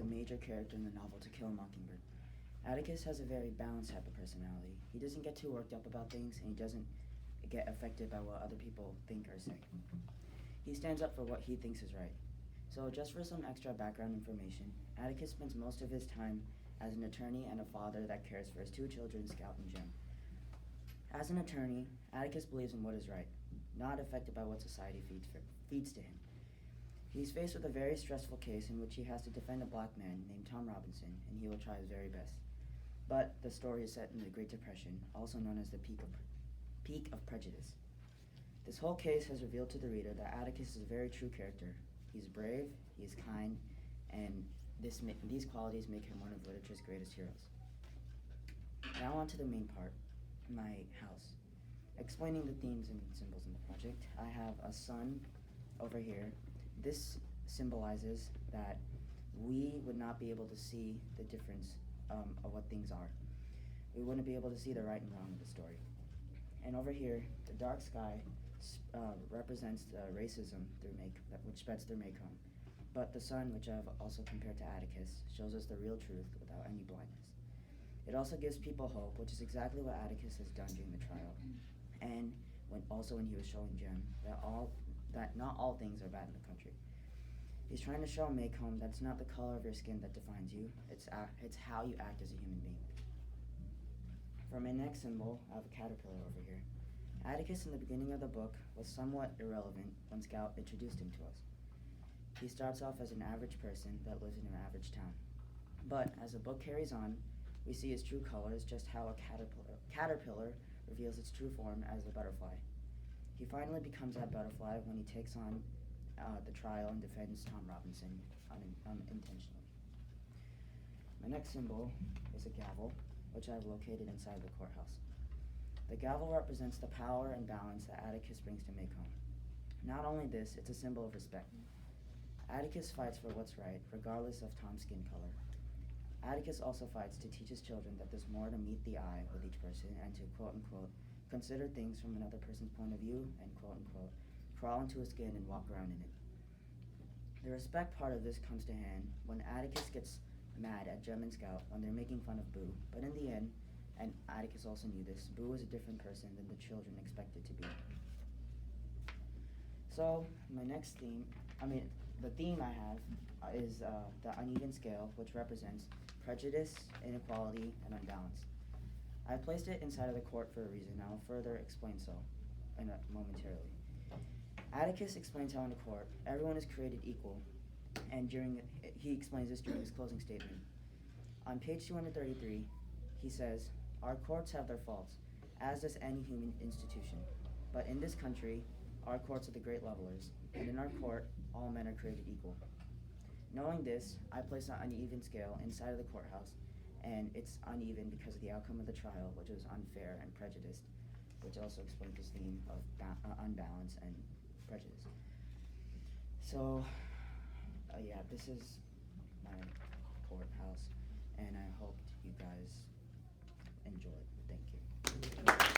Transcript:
a major character in the novel To Kill a Mockingbird. Atticus has a very balanced type of personality. He doesn't get too worked up about things, and he doesn't get affected by what other people think or say. He stands up for what he thinks is right. So just for some extra background information, Atticus spends most of his time as an attorney and a father that cares for his two children, Scout and Jem. As an attorney, Atticus believes in what is right, not affected by what society feeds to him. He's faced with a very stressful case in which he has to defend a black man named Tom Robinson, and he will try his very best. But the story is set in the Great Depression, also known as the Peak of Prejudice. This whole case has revealed to the reader that Atticus is a very true character. He's brave, he is kind, and these qualities make him one of literature's greatest heroes. Now on to the main part, my house. Explaining the themes and symbols in the project, I have a sun over here. This symbolizes that we would not be able to see the difference of what things are. We wouldn't be able to see the right and wrong of the story. And over here, the dark sky represents racism which spreads through Macomb. But the sun, which I've also compared to Atticus, shows us the real truth without any blindness. It also gives people hope, which is exactly what Atticus has done during the trial, and when he was showing Jem that not all things are bad in the country. He's trying to show Macomb that it's not the color of your skin that defines you, it's how you act as a human being. For my next symbol, I have a caterpillar over here. Atticus in the beginning of the book was somewhat irrelevant when Scout introduced him to us. He starts off as an average person that lives in an average town. But as the book carries on, we see his true colors, just how a caterpillar reveals its true form as a butterfly. He finally becomes that butterfly when he takes on the trial and defends Tom Robinson unintentionally. My next symbol is a gavel, which I've located inside the courthouse. The gavel represents the power and balance that Atticus brings to Macomb. Not only this, it's a symbol of respect. Atticus fights for what's right, regardless of Tom's skin color. Atticus also fights to teach his children that there's more to meet the eye with each person and to, quote-unquote, consider things from another person's point of view and, quote-unquote, crawl into a skin and walk around in it. The respect part of this comes to hand when Atticus gets mad at Jem and Scout when they're making fun of Boo, but in the end, and Atticus also knew this, Boo is a different person than the children expected to be. So, the theme I have is the uneven scale, which represents prejudice, inequality, and unbalance. I placed it inside of the court for a reason. I will further explain so momentarily. Atticus explains how in the court, everyone is created equal, and he explains this during his closing statement. On page 233, he says, "Our courts have their faults, as does any human institution. But in this country, our courts are the great levelers, and in our court, all men are created equal." Knowing this, I placed an uneven scale inside of the courthouse, and it's uneven because of the outcome of the trial, which was unfair and prejudiced, which also explains this theme of unbalance and prejudice. So, this is my courthouse, and I hope you guys enjoyed. Thank you.